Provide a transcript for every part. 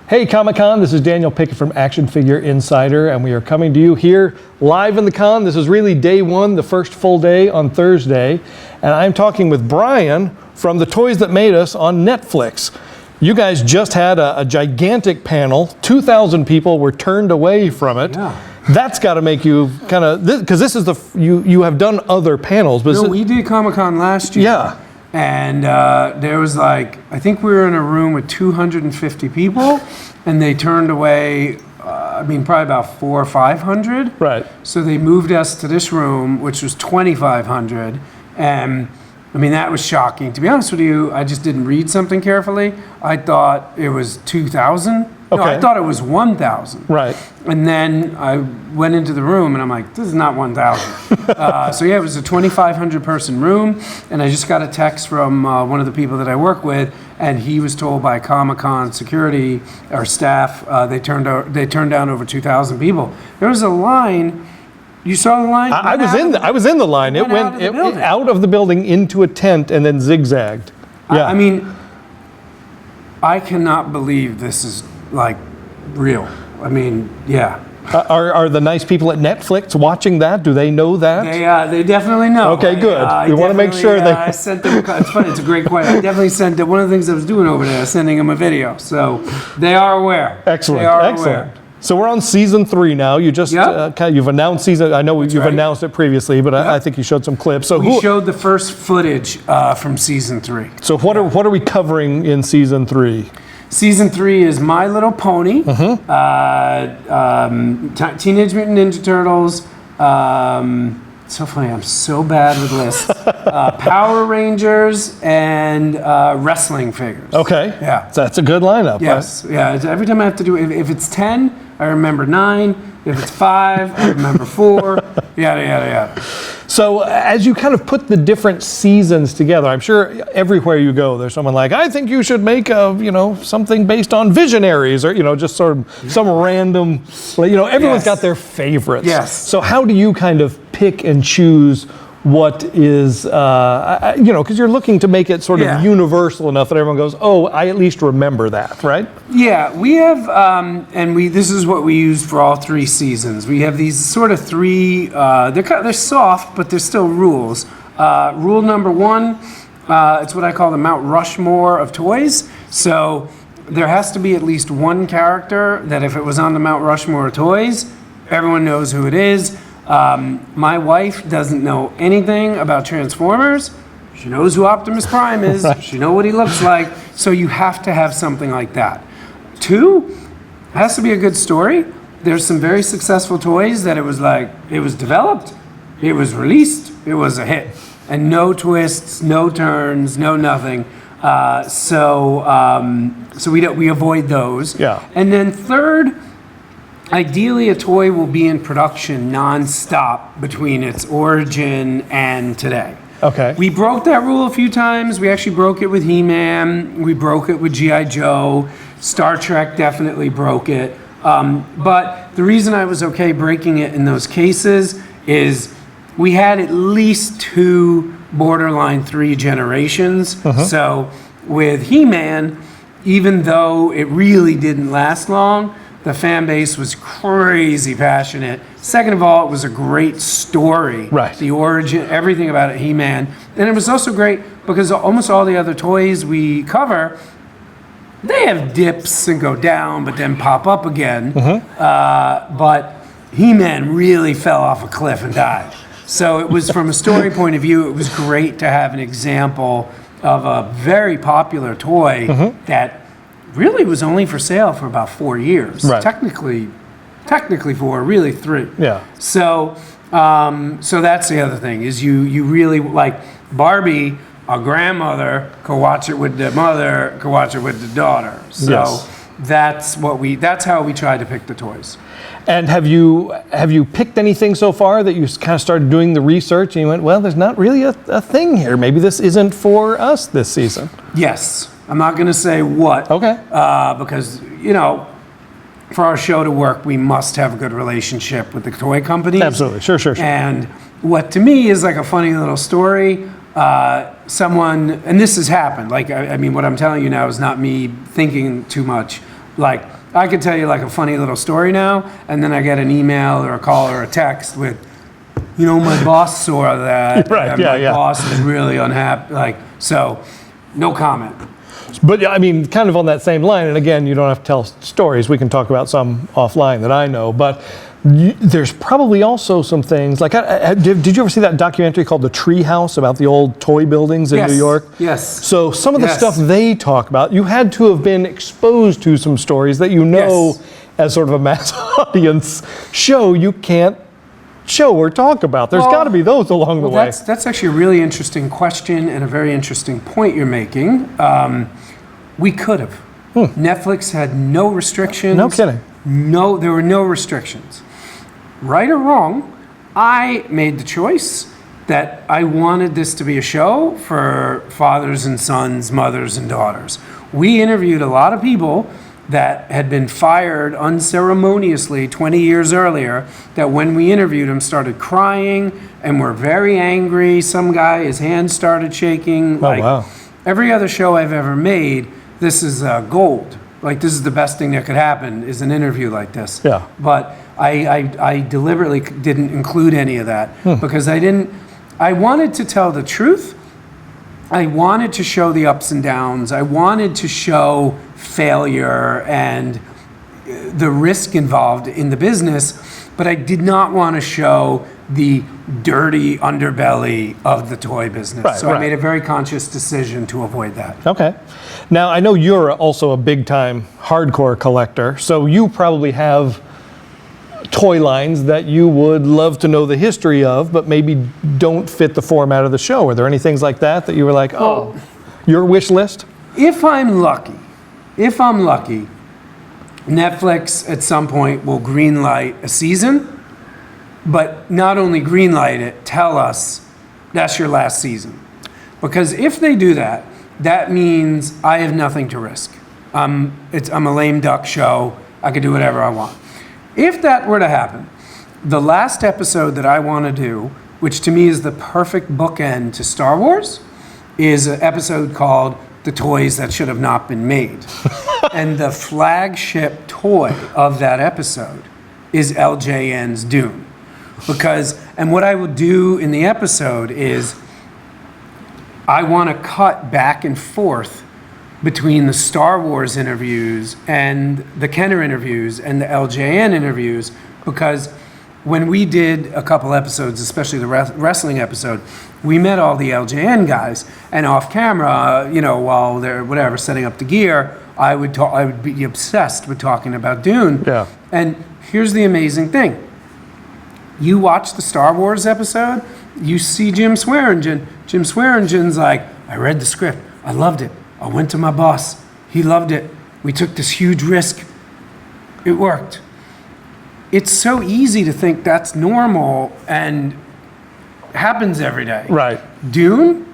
Hey Comic-Con, this is Daniel Pickett from Action Figure Insider, and we are coming to you here live in the con. This is really day one, the first full day on Thursday, and I'm talking with Brian from the Toys That Made Us on Netflix. You guys just had a gigantic panel. 2,000 people were turned away from it. Yeah. That's got to make you kind of, because this is you have done other panels. But no, we did Comic-Con last year. Yeah. And there was I think we were in a room with 250 people, and they turned away, probably about 400 or 500. Right. So they moved us to this room, which was 2,500. And that was shocking. To be honest with you, I just didn't read something carefully. I thought it was 2,000. Okay. No, I thought it was 1,000. Right. And then I went into the room and I'm like, this is not 1,000. So yeah, it was a 2,500 person room. And I just got a text from one of the people that I work with, and he was told by Comic-Con security or staff, they turned down over 2,000 people. There was a line. You saw the line? I was in the line. It went out of the building into a tent and then zigzagged. Yeah. I cannot believe this is real. Yeah. Are the nice people at Netflix watching that? Do they know that? They definitely know. Okay, good. We want to make sure they. I sent them. It's funny. It's a great question. I definitely sent them. One of the things I was doing over there, sending them a video, so they are aware. Excellent. They are Excellent. aware. So we're on season 3 now. You just you've announced season. I know you've announced it previously, but I think you showed some clips. So we showed the first footage from season 3. So what are we covering in season 3? Season 3 is My Little Pony, Teenage Mutant Ninja Turtles. So funny, I'm so bad with lists. Power Rangers and wrestling figures. Okay. Yeah. So that's a good lineup. Yes. Right? Yeah. Every time I have to do, if it's 10, I remember 9. If it's 5, I remember 4. Yada yada yada. So as you kind of put the different seasons together, I'm sure everywhere you go, there's someone like, I think you should make something based on Visionaries, or just sort of some random, everyone's got their favorites. Yes. So how do you kind of pick and choose what is, because you're looking to make it sort of universal enough that everyone goes, oh, I at least remember that, right? Yeah, we have, this is what we use for all 3 seasons. We have these sort of 3, they're soft, but they're still rules. Rule number 1, it's what I call the Mount Rushmore of toys. So there has to be at least one character that if it was on the Mount Rushmore of toys, everyone knows who it is. My wife doesn't know anything about Transformers. She knows who Optimus Prime is. Right. She knows what he looks like. So you have to have something like that. 2, it has to be a good story. There's some very successful toys that it was developed, it was released, it was a hit. And no twists, no turns, no nothing. So we avoid those. Yeah. And then 3rd, ideally, a toy will be in production non-stop between its origin and today. Okay. We broke that rule a few times. We actually broke it with He-Man. We broke it with G.I. Joe. Star Trek definitely broke it. But the reason I was okay breaking it in those cases is we had at least 2 borderline 3 generations. So with He-Man, even though it really didn't last long, the fan base was crazy passionate. Second of all, it was a great story. Right. The origin, everything about it, He-Man. And it was also great because almost all the other toys we cover, they have dips and go down, but then pop up again. But He-Man really fell off a cliff and died. So it was, from a story point of view, it was great to have an example of a very popular toy that really was only for sale for about 4 years. Right. Technically 4, really 3. Yeah. So that's the other thing is you really like Barbie. A grandmother could watch it with the mother, could watch it with the daughter. So that's how we try to pick the toys. And have you picked anything so far that you kind of started doing the research and you went, well, there's not really a thing here. Maybe this isn't for us this season. Yes. I'm not going to say what. Okay. Because, for our show to work, we must have a good relationship with the toy companies. Absolutely. Sure. And what to me is like a funny little story. Someone, and this has happened, what I'm telling you now is not me thinking too much. Like, I could tell you like a funny little story now, and then I get an email or a call or a text with, my boss saw that. Right, and my boss is really unhappy. Like, so, no comment. But I mean, kind of on that same line, and again, you don't have to tell stories. We can talk about some offline that I know, but there's probably also some things like, did you ever see that documentary called The Tree House about the old toy buildings in New York? Yes. So some of the stuff they talk about, you had to have been exposed to some stories that as sort of a mass audience show, you can't show or talk about. There's got to be those along the way. That's actually a really interesting question and a very interesting point you're making. We could have. Netflix had no restrictions. No kidding. No, there were no restrictions. Right or wrong, I made the choice that I wanted this to be a show for fathers and sons, mothers and daughters. We interviewed a lot of people that had been fired unceremoniously 20 years earlier, that when we interviewed them started crying and were very angry. Some guy, his hands started shaking. Wow. Every other show I've ever made, this is gold. Like, this is the best thing that could happen, is an interview like this. Yeah. But I deliberately didn't include any of that because I wanted to tell the truth. I wanted to show the ups and downs. I wanted to show failure and the risk involved in the business, but I did not want to show the dirty underbelly of the toy business. I made a very conscious decision to avoid that. Okay. Now, I know you're also a big-time hardcore collector, so you probably have toy lines that you would love to know the history of, but maybe don't fit the format of the show. Are there any things like that you were like, your wish list? If I'm lucky, Netflix at some point will greenlight a season, but not only greenlight it, tell us that's your last season. Because if they do that, that means I have nothing to risk. I'm a lame duck show. I could do whatever I want. If that were to happen, the last episode that I want to do, which to me is the perfect bookend to Star Wars, is an episode called The Toys That Should Have Not Been Made. And the flagship toy of that episode is LJN's Dune. And what I will do in the episode is I want to cut back and forth between the Star Wars interviews and the Kenner interviews and the LJN interviews, because when we did a couple episodes, especially the wrestling episode, we met all the LJN guys, and off camera, while they're setting up the gear, I would be obsessed with talking about Dune. Yeah. And here's the amazing thing. You watch the Star Wars episode, you see Jim Swearingen. Jim Swearingen's like, I read the script, I loved it. I went to my boss, he loved it. We took this huge risk. It worked. It's so easy to think that's normal and happens every day. Right. Dune?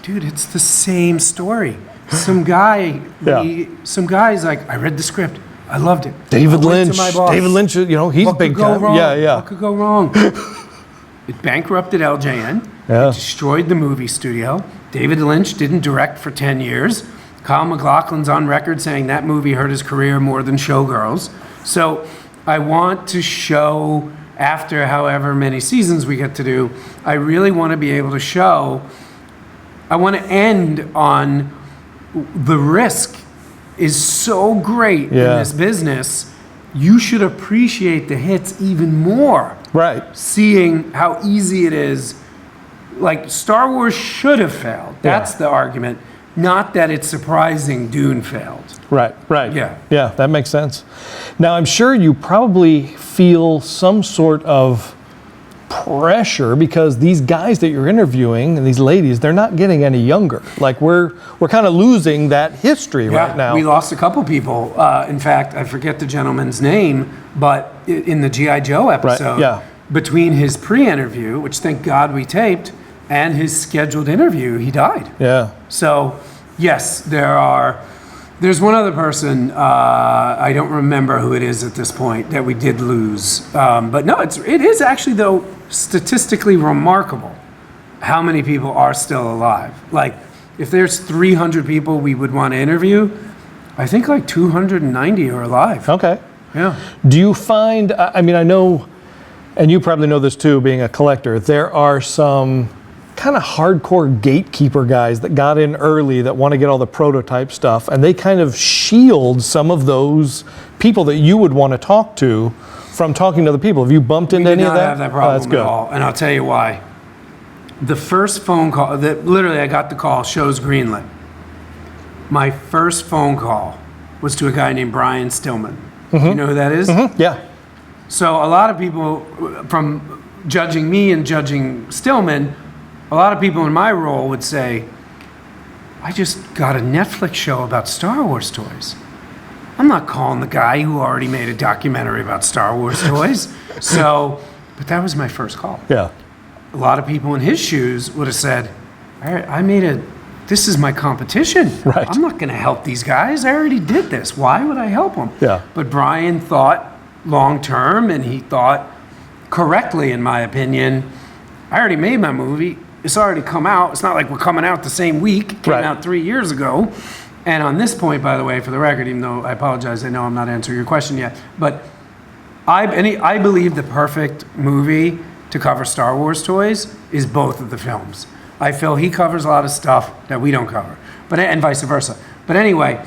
Dude, it's the same story. Some guy's like, I read the script, I loved it. David Lynch, he's big time. What could go wrong? It bankrupted LJN. Yeah. It destroyed the movie studio. David Lynch didn't direct for 10 years. Kyle MacLachlan's on record saying that movie hurt his career more than Showgirls. So I want to show, after however many seasons we get to do, I really want to be able to show, I want to end on the risk is so great in this business. You should appreciate the hits even more. Right. Seeing how easy it is. Like, Star Wars should have failed. That's the argument. Not that it's surprising Dune failed. Right. Yeah. Yeah, that makes sense. Now, I'm sure you probably feel some sort of pressure because these guys that you're interviewing and these ladies, they're not getting any younger. Like, we're kind of losing that history right now. We lost a couple people. In fact, I forget the gentleman's name, but in the G.I. Joe episode, between his pre-interview, which thank God we taped, and his scheduled interview, he died. Yeah. So, yes, there's one other person, I don't remember who it is at this point, that we did lose. But no, it is actually, though, statistically remarkable how many people are still alive. Like, if there's 300 people we would want to interview, I think like 290 are alive. Okay. Yeah. Do you find, I mean, I know, and you probably know this too, being a collector, there are some kind of hardcore gatekeeper guys that got in early that want to get all the prototype stuff, and they kind of shield some of those people that you would want to talk to from talking to other people. Have you bumped into any of that? We did not have that problem that's good. at all, and I'll tell you why. The first phone call, literally I got the call, show's greenlit. My first phone call was to a guy named Brian Stillman. You know who that is? Yeah. So a lot of people, from judging me and judging Stillman, a lot of people in my role would say, I just got a Netflix show about Star Wars toys. I'm not calling the guy who already made a documentary about Star Wars toys. So, but that was my first call. Yeah. A lot of people in his shoes would have said, all right, this is my competition. Right. I'm not going to help these guys. I already did this. Why would I help them? Yeah. But Brian thought long term, and he thought correctly, in my opinion. I already made my movie. It's already come out. It's not like we're coming out the same week. It came out 3 years ago. And on this point, by the way, for the record, even though I apologize, I know I'm not answering your question yet, but I believe the perfect movie to cover Star Wars toys is both of the films. I feel he covers a lot of stuff that we don't cover, and vice versa. But anyway,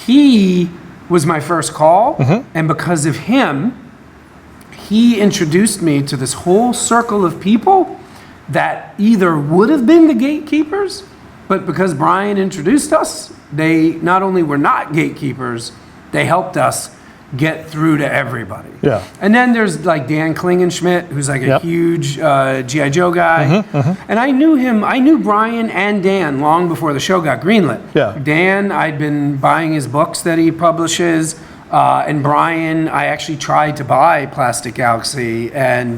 he was my first call, and because of him, he introduced me to this whole circle of people that either would have been the gatekeepers, but because Brian introduced us, they not only were not gatekeepers, they helped us get through to everybody. Yeah. And then there's like Dan Klingenschmidt, who's like a huge G.I. Joe guy. And I knew Brian and Dan long before the show got greenlit. Yeah. Dan, I'd been buying his books that he publishes. And Brian, I actually tried to buy Plastic Galaxy and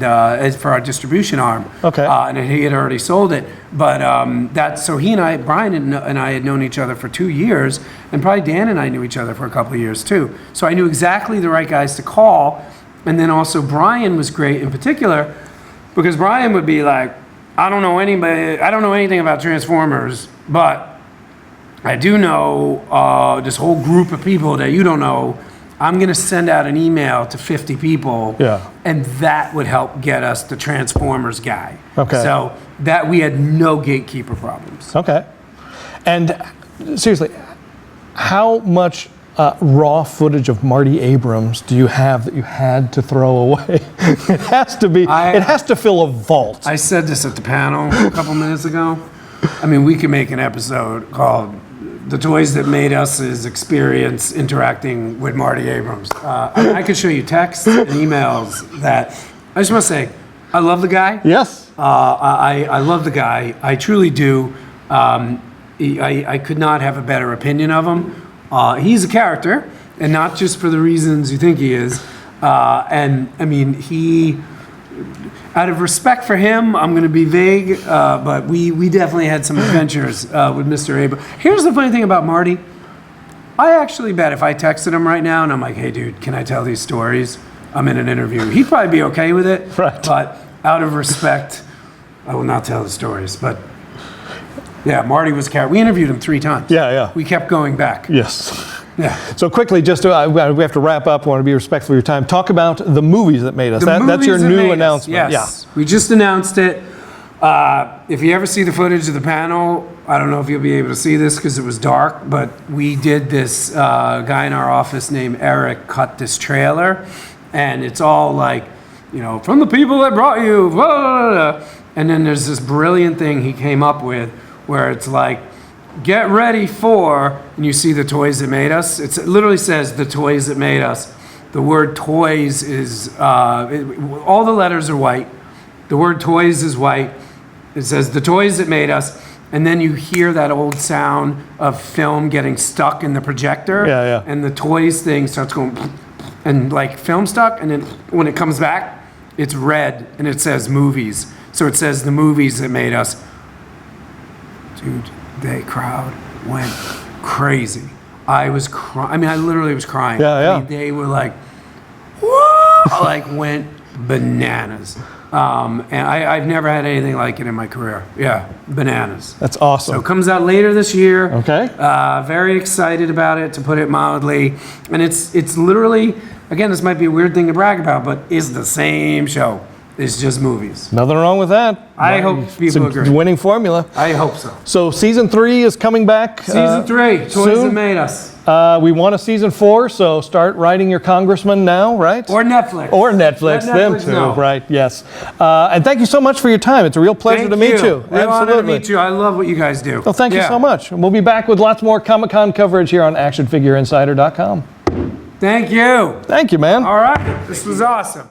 for our distribution arm. Okay. And he had already sold it. But so Brian and I had known each other for 2 years, and probably Dan and I knew each other for a couple of years too. So I knew exactly the right guys to call. And then also Brian was great in particular, because Brian would be like, I don't know anything about Transformers, but I do know this whole group of people that you don't know. I'm going to send out an email to 50 people, and that would help get us the Transformers guy. Okay. So that we had no gatekeeper problems. Okay. And seriously, how much raw footage of Marty Abrams do you have that you had to throw away? It has to be. It has to fill a vault. I said this at the panel a couple minutes ago. I mean, we could make an episode called "The Toys That Made Us' Experience Interacting with Marty Abrams." I could show you texts and emails that I just want to say, I love the guy. Yes. I love the guy. I truly do. I could not have a better opinion of him. He's a character, and not just for the reasons you think he is. And I mean, out of respect for him, I'm going to be vague, but we definitely had some adventures with Mr. Abrams. Here's the funny thing about Marty. I actually bet if I texted him right now and I'm like, hey, dude, can I tell these stories? I'm in an interview. He'd probably be okay with it. Right. But out of respect, I will not tell the stories. But yeah, Marty was we interviewed him 3 times. Yeah. We kept going back. Yes. Yeah. So quickly, we have to wrap up. I want to be respectful of your time. Talk about the movies that made us. That's your new announcement. Yes. We just announced it. If you ever see the footage of the panel, I don't know if you'll be able to see this because it was dark, but we did this, guy in our office named Eric cut this trailer, and it's all like, from the people that brought you, blah, blah, blah. And then there's this brilliant thing he came up with where it's like, get ready for, and you see the toys that made us. It literally says the toys that made us. The word toys is, all the letters are white. The word toys is white. It says the toys that made us. And then you hear that old sound of film getting stuck in the projector. Yeah. And the toys thing starts going, and like film stuck. And then when it comes back, it's red and it says movies. So it says the movies that made us. Dude, the crowd went crazy. I was crying. I mean, I literally was crying. Yeah. I mean, they were like, whoa, like went bananas. And I've never had anything like it in my career. Yeah, bananas. That's awesome. So it comes out later this year. Okay. Very excited about it, to put it mildly. And it's literally, again, this might be a weird thing to brag about, but it's the same show. It's just movies. Nothing wrong with that. I hope people it's a agree. winning formula. I hope so. So season 3 is coming back. Season 3, Toys soon. That Made Us. We want a season 4, so start writing your congressman now, right? Or Netflix. Or Netflix, Let them Netflix too, know. right? Yes. And thank you so much for your time. It's a real pleasure to meet you. Real honor to meet you. I love what you guys do. Well, thank you so much. And we'll be back with lots more Comic-Con coverage here on ActionFigureInsider.com. Thank you. Thank you, man. All right. This was awesome.